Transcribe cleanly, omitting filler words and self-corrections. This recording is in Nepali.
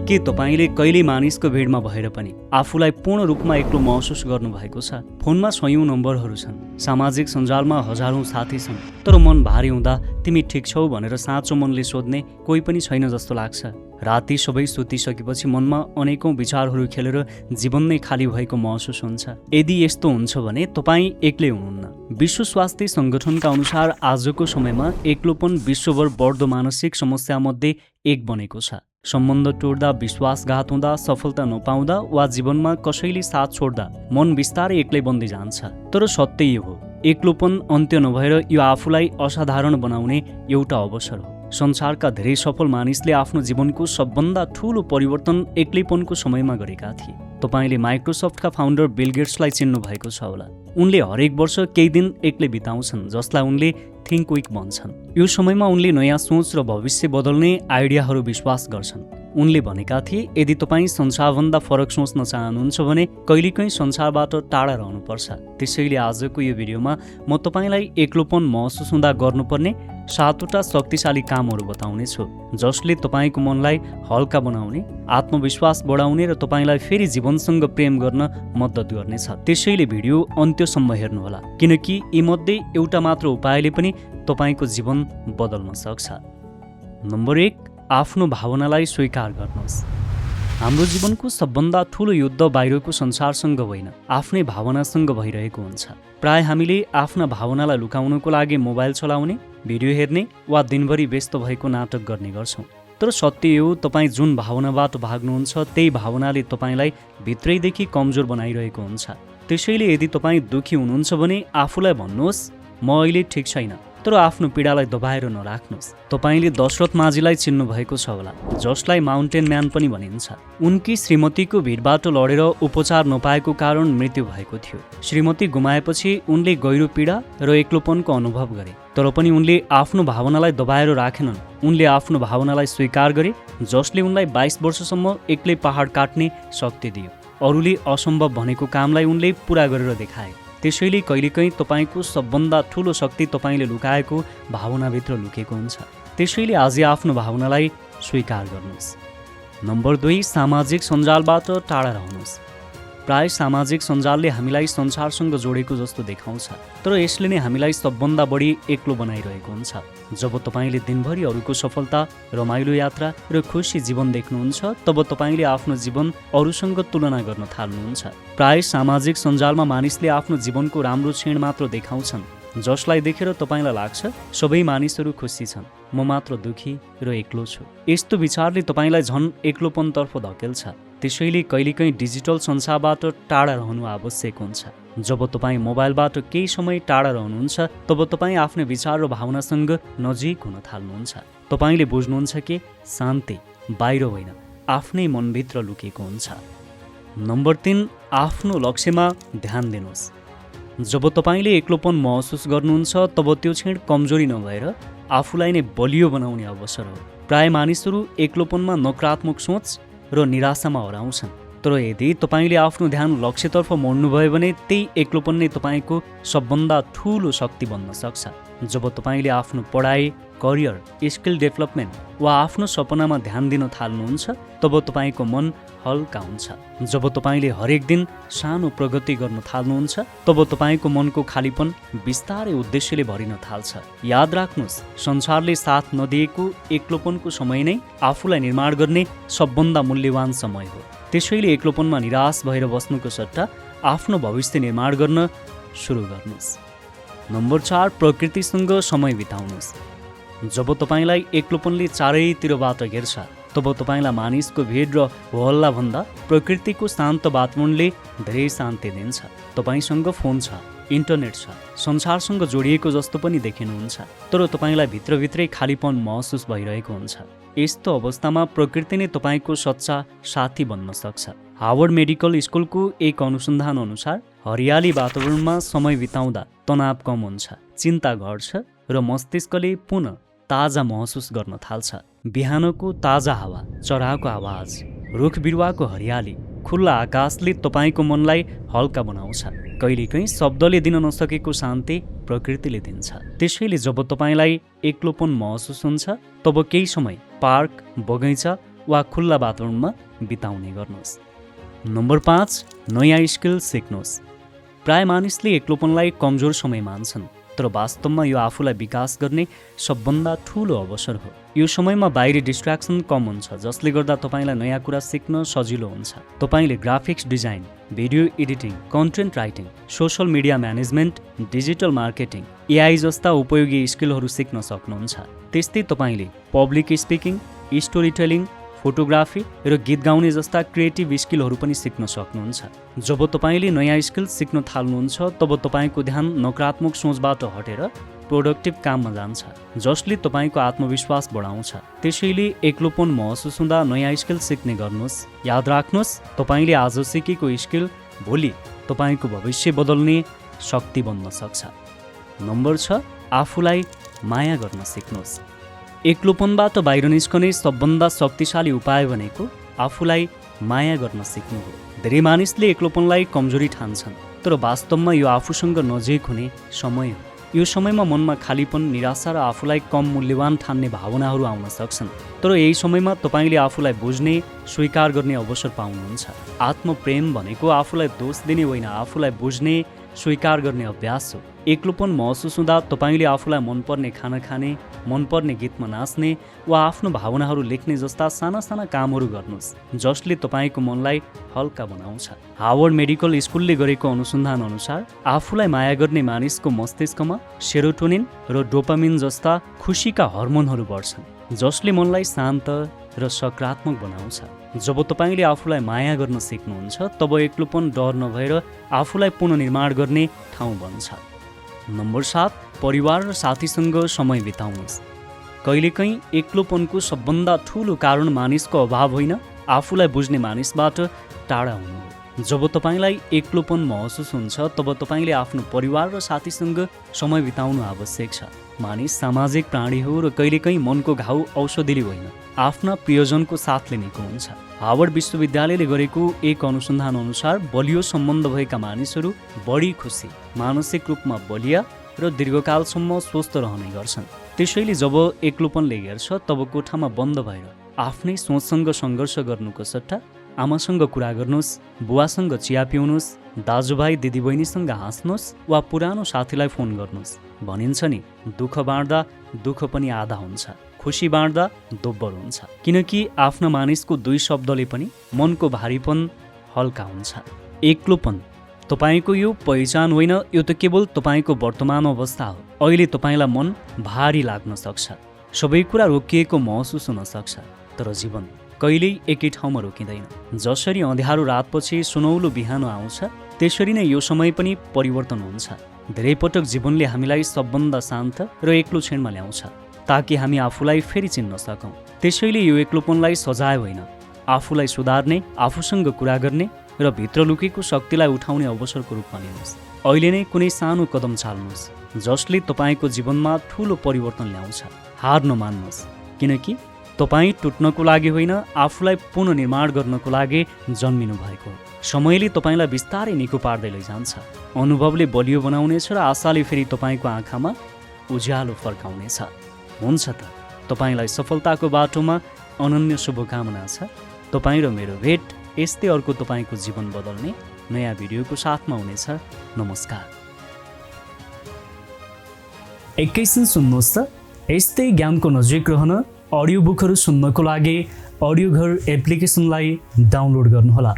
के तपाईले कहिले मानिसको भिडमा भएर पनि आफूलाई पूर्ण रूपमा एक्लो महसुस गर्नुभएको छ? फोनमा सयौं नम्बरहरू छन्, सामाजिक सञ्जालमा हजारौं साथी छन्, तर मन भारी हुँदा तिमी ठिक छौ भनेर साँचो मनले सोध्ने कोही पनि छैन जस्तो लाग्छ। राति सबै सुतिसकेपछि मनमा अनेकौं विचारहरू खेलेर जीवन नै खाली भएको महसुस हुन्छ। यदि यस्तो हुन्छ भने तपाईँ एक्लै हुनुहुन्न। विश्व स्वास्थ्य संगठनका अनुसार आजको समयमा एक्लोपन विश्वभर बढ्दो मानसिक समस्यामध्ये एक बनेको छ। सम्बन्ध टुट्दा, विश्वासघात हुँदा, सफलता नपाउँदा वा जीवनमा कसैले साथ छोड्दा मन बिस्तारै एक्लै बन्दै जान्छ। तर सत्य यो हो, एक्लोपन अन्त्य नभएर यो आफूलाई असाधारण बनाउने एउटा अवसर हो। संसारका धेरै सफल मानिसले आफ्नो जीवनको सबभन्दा ठूलो परिवर्तन एक्लैपनको समयमा गरेका थिए। तपाईले माइक्रोसफ्टका फाउन्डर बिल गेट्सलाई चिन्नु भएको छ होला। उनले हरेक वर्ष केही दिन एक्लै बिताउँछन्, जसलाई उनले थिङ्क विक भन्छन्। यो समयमा उनले नयाँ सोच र भविष्य बदल्ने आइडियाहरू विश्वास गर्छन्। उनले भनेका थिए, यदि तपाईँ संसारभन्दा फरक सोच्न चाहनुहुन्छ भने कहिलेकाहीँ संसारबाट टाढा रहनुपर्छ। त्यसैले आजको यो भिडियोमा म तपाईलाई एक्लोपन महसुस हुँदा गर्नुपर्ने 7वटा शक्तिशाली कामहरू बताउने छु, जसले तपाईँको मनलाई हल्का बनाउने, आत्मविश्वास बढाउने र तपाईँलाई फेरि जीवनसँग प्रेम गर्न मद्दत गर्नेछ। त्यसैले भिडियो अन्त्यसम्म हेर्नुहोला, किनकि यीमध्ये एउटा मात्र उपायले पनि तपाईँको जीवन बदल्न सक्छ। नम्बर 1, आफ्नो भावनालाई स्वीकार गर्नुहोस्। हाम्रो जीवनको सबभन्दा ठूलो युद्ध बाहिरको संसारसँग होइन, आफ्नै भावनासँग भइरहेको हुन्छ। प्राय हामीले आफ्ना भावनालाई लुकाउनको लागि मोबाइल चलाउने, भिडियो हेर्ने वा दिनभरि व्यस्त भएको नाटक गर्ने गर्छौँ। तर सत्य हो, तपाईँ जुन भावनाबाट भाग्नुहुन्छ त्यही भावनाले तपाईँलाई भित्रैदेखि कमजोर बनाइरहेको हुन्छ। त्यसैले यदि तपाईँ दुखी हुनुहुन्छ भने आफूलाई भन्नुहोस्, म अहिले ठिक छैन, तर आफ्नो पीडालाई दबाएर नराख्नुहोस्। तपाईले दशरथ माझीलाई चिन्नु भएको छ होला, जसलाई माउन्टेन म्यान पनि भनिन्छ। उनकी श्रीमतीको भिडबाट लडेर उपचार नपाएको कारण मृत्यु भएको थियो। श्रीमती गुमाएपछि उनले गहिरो पीडा र एक्लोपनको अनुभव गरे, तर पनि उनले आफ्नो भावनालाई दबाएर राखेनन्। उनले आफ्नो भावनालाई स्वीकार गरे, जसले उनलाई 22 वर्षसम्म एक्लै पहाड काट्ने शक्ति दियो। अरूले असम्भव भनेको कामलाई उनले पूरा गरेर देखाए। त्यसैले कहिलेकाहीँ तपाईँको सबभन्दा ठूलो शक्ति तपाईँले लुकाएको भावनाभित्र लुकेको हुन्छ। त्यसैले आज आफ्नो भावनालाई स्वीकार गर्नुहोस्। नम्बर 2, सामाजिक सञ्जालबाट टाढा रहनुहोस्। प्राय सामाजिक सञ्जालले हामीलाई संसारसँग जोडेको जस्तो देखाउँछ, तर यसले नै हामीलाई सबभन्दा बढी एक्लो बनाइरहेको हुन्छ। जब तपाईँले दिनभरि अरूको सफलता, रमाइलो यात्रा र खुसी जीवन देख्नुहुन्छ, तब तपाईँले आफ्नो जीवन अरूसँग तुलना गर्न थाल्नुहुन्छ। प्राय सामाजिक सञ्जालमा मानिसले आफ्नो जीवनको राम्रो क्षण मात्र देखाउँछन्, जसलाई देखेर तपाईँलाई लाग्छ सबै मानिसहरू खुसी छन्, म मात्र दुखी र एक्लो छु। यस्तो विचारले तपाईँलाई झन् एक्लोपनतर्फ धकेल्छ। त्यसैले कहिलेकाहीँ डिजिटल संसारबाट टाढा रहनु आवश्यक हुन्छ। जब तपाईँ मोबाइलबाट केही समय टाढा रहनुहुन्छ, तब तपाईँ आफ्नो विचार र भावनासँग नजिक हुन थाल्नुहुन्छ। तपाईँले बुझ्नुहुन्छ कि शान्ति बाहिर होइन, आफ्नै मनभित्र लुकेको हुन्छ। नम्बर 3, आफ्नो लक्ष्यमा ध्यान दिनुहोस्। जब तपाईँले एक्लोपन महसुस गर्नुहुन्छ, तब त्यो क्षण कमजोरी नभएर आफूलाई नै बलियो बनाउने अवसर हो। प्राय मानिसहरू एक्लोपनमा नकारात्मक सोच र निराशामा हराउँछन्, तर यदि तपाईँले आफ्नो ध्यान लक्ष्यतर्फ मोड्नुभयो भने त्यही एक्लोपन नै तपाईँको सबभन्दा ठूलो शक्ति बन्न सक्छ। जब तपाईँले आफ्नो पढाइ, करियर, स्किल डेभलपमेन्ट वा आफ्नो सपनामा ध्यान दिन थाल्नुहुन्छ, तब तपाईँको मन हल्का हुन्छ। जब तपाईँले हरेक दिन सानो प्रगति गर्न थाल्नुहुन्छ, तब तपाईँको मनको खालीपन बिस्तारै उद्देश्यले भरिन थाल्छ। याद राख्नुहोस्, संसारले साथ नदिएको एक्लोपनको समय नै आफूलाई निर्माण गर्ने सबभन्दा मूल्यवान समय हो। त्यसैले एक्लोपनमा निराश भएर बस्नुको सट्टा आफ्नो भविष्य निर्माण गर्न सुरु गर्नुहोस्। नम्बर 4, प्रकृतिसँग समय बिताउनुहोस्। जब तपाईँलाई एक्लोपनले चारैतिरबाट घेर्छ, तब तपाईँलाई मानिसको भिड र होहल्ला भन्दा प्रकृतिको शान्त वातावरणले धेरै शान्ति दिन्छ। तपाईँसँग फोन छ, इन्टरनेट छ, संसारसँग जोडिएको जस्तो पनि देखिनुहुन्छ, तर तपाईँलाई भित्रभित्रै खालीपन महसुस भइरहेको हुन्छ। यस्तो अवस्थामा प्रकृति नै तपाईँको सच्चा साथी बन्न सक्छ। हार्वर्ड मेडिकल स्कुलको एक अनुसन्धान अनुसार हरियाली वातावरणमा समय बिताउँदा तनाव कम हुन्छ, चिन्ता घट्छ र मस्तिष्कले पुनः ताजा महसुस गर्न थाल्छ। बिहानको ताजा हावा, चराको आवाज, रुख बिरुवाको हरियाली, खुल्ला आकाशले तपाईँको मनलाई हल्का बनाउँछ। कहिलेकाहीँ शब्दले दिन नसकेको शान्ति प्रकृतिले दिन्छ। त्यसैले जब तपाईँलाई एक्लोपन महसुस हुन्छ, तब केही समय पार्क, बगैँचा वा खुल्ला वातावरणमा बिताउने गर्नुहोस्। नम्बर 5, नयाँ स्किल सिक्नुहोस्। प्राय मानिसले एक्लोपनलाई कमजोर समय मान्छन्, तर वास्तवमा यो आफूलाई विकास गर्ने सबभन्दा ठूलो अवसर हो। यो समयमा बाहिरी डिस्ट्र्याक्सन कम हुन्छ, जसले गर्दा तपाईँलाई नयाँ कुरा सिक्न सजिलो हुन्छ। तपाईँले graphics design, video editing, content writing, social media management, digital marketing, AI जस्ता उपयोगी स्किलहरू सिक्न सक्नुहुन्छ। त्यस्तै तपाईँले public speaking, story telling, photography र गीत गाउने जस्ता क्रिएटिभ स्किलहरू पनि सिक्न सक्नुहुन्छ। जब तपाईँले नयाँ स्किल सिक्न थाल्नुहुन्छ तब तपाईँको ध्यान नकारात्मक सोचबाट हटेर प्रोडक्टिभ काममा जान्छ, जसले तपाईँको आत्मविश्वास बढाउँछ। त्यसैले एक्लोपन महसुस हुँदा नयाँ स्किल सिक्ने गर्नुहोस्। याद राख्नुहोस्, तपाईँले आज सिकेको स्किल भोलि तपाईँको भविष्य बदल्ने शक्ति बन्न सक्छ। नम्बर 6, आफूलाई माया गर्न सिक्नुहोस्। एक्लोपनबाट बाहिर निस्कने सबभन्दा शक्तिशाली उपाय भनेको आफूलाई माया गर्न सिक्नु हो। धेरै मानिसले एक्लोपनलाई कमजोरी ठान्छन्, तर वास्तवमा यो आफूसँग नजिक हुने समय हो। यो समयमा मनमा खालीपन, निराशा र आफूलाई कम मूल्यवान ठान्ने भावनाहरू आउन सक्छन्, तर यही समयमा तपाईँले आफूलाई बुझ्ने, स्वीकार गर्ने अवसर पाउनुहुन्छ। आत्मप्रेम भनेको आफूलाई दोष दिने होइन, आफूलाई बुझ्ने, स्वीकार गर्ने अभ्यास हो। एक्लोपन महसुस हुँदा तपाईँले आफूलाई मनपर्ने खाना खाने, मनपर्ने गीतमा नाच्ने वा आफ्नो भावनाहरू लेख्ने जस्ता साना साना कामहरू गर्नुहोस्, जसले तपाईँको मनलाई हल्का बनाउँछ। हार्वर्ड मेडिकल स्कुलले गरेको अनुसन्धान अनुसार आफूलाई माया गर्ने मानिसको मस्तिष्कमा सेरोटोनिन र डोपामिन जस्ता खुसीका हर्मोनहरू बढ्छन्, जसले मनलाई शान्त र सकारात्मक बनाउँछ। जब तपाईँले आफूलाई माया गर्न सिक्नुहुन्छ तब एक्लोपन डर नभएर आफूलाई पुनर्निर्माण गर्ने ठाउँ बन्छ। नम्बर 7, परिवार र साथीसँग समय बिताउनुहोस्। कहिलेकाहीँ एक्लोपनको सबभन्दा ठूलो कारण मानिसको अभाव होइन, आफूलाई बुझ्ने मानिसबाट टाढा हुनु हो। जब तपाईँलाई एक्लोपन महसुस हुन्छ तब तपाईँले आफ्नो परिवार र साथीसँग समय बिताउनु आवश्यक छ। मानिस सामाजिक प्राणी हो र कहिलेकाहीँ मनको घाउ औषधिले होइन, आफ्ना प्रियजनको साथले निको हुन्छ। हार्वर्ड विश्वविद्यालयले गरेको एक अनुसन्धान अनुसार बलियो सम्बन्ध भएका मानिसहरू बढी खुसी, मानसिक रूपमा बलिया र दीर्घकालसम्म स्वस्थ रहने गर्छन्। त्यसैले जब एक्लोपनले हेर्छ तब कोठामा बन्द भएर आफ्नै सोचसँग सङ्घर्ष गर्नुको सट्टा आमासँग कुरा गर्नुहोस्, बुवासँग चिया पिउनुहोस्, दाजुभाइ दिदीबहिनीसँग हाँस्नुहोस् वा पुरानो साथीलाई फोन गर्नुहोस्। भनिन्छ नि, दुःख बाँड्दा दुःख पनि आधा हुन्छ, खुसी बाँड्दा दोब्बर हुन्छ। किनकि आफ्ना मानिसको दुई शब्दले पनि मनको भारीपन हल्का हुन्छ। एक्लोपन तपाईँको यो पहिचान होइन, यो त केवल तपाईँको वर्तमान अवस्था हो। अहिले तपाईँलाई मन भारी लाग्न सक्छ, सबै कुरा रोकिएको महसुस हुन सक्छ, तर जीवन कहिल्यै एकै ठाउँमा रोकिँदैन। जसरी अँध्यारो रातपछि सुनौलो बिहान आउँछ, त्यसरी नै यो समय पनि परिवर्तन हुन्छ। धेरै पटक जीवनले हामीलाई सबभन्दा शान्त र एक्लो क्षणमा ल्याउँछ, ताकि हामी आफूलाई फेरि चिन्न सकौँ। त्यसैले यो एक्लोपनलाई सजाय होइन, आफूलाई सुधार्ने, आफूसँग कुरा गर्ने र भित्र लुकेको शक्तिलाई उठाउने अवसरको रूपमा लिनुहोस्। अहिले नै कुनै सानो कदम चाल्नुहोस्, जसले तपाईँको जीवनमा ठुलो परिवर्तन ल्याउँछ। हार नमान्नुहोस्, किनकि तपाईँ टुट्नको लागि होइन, आफूलाई पुनर्निर्माण गर्नको लागि जन्मिनु भएको हो। समयले तपाईँलाई बिस्तारै निको पार्दै लैजान्छ। अनुभवले बलियो बनाउनेछ र आशाले फेरि तपाईँको आँखामा उज्यालो फर्काउनेछ। हुन्छ त, तपाईँलाई सफलताको बाटोमा अनन्य शुभकामना छ। तपाईँ र मेरो भेट यस्तै अर्को तपाईँको जीवन बदल्ने नयाँ भिडियोको साथमा हुनेछ। नमस्कार। एकैछिन सुन्नुहोस् त, यस्तै ज्ञानको नजिक रहन अडियो बुकहरू सुन्नको लागि अडियो घर एप्लिकेसनलाई डाउनलोड गर्नुहोला।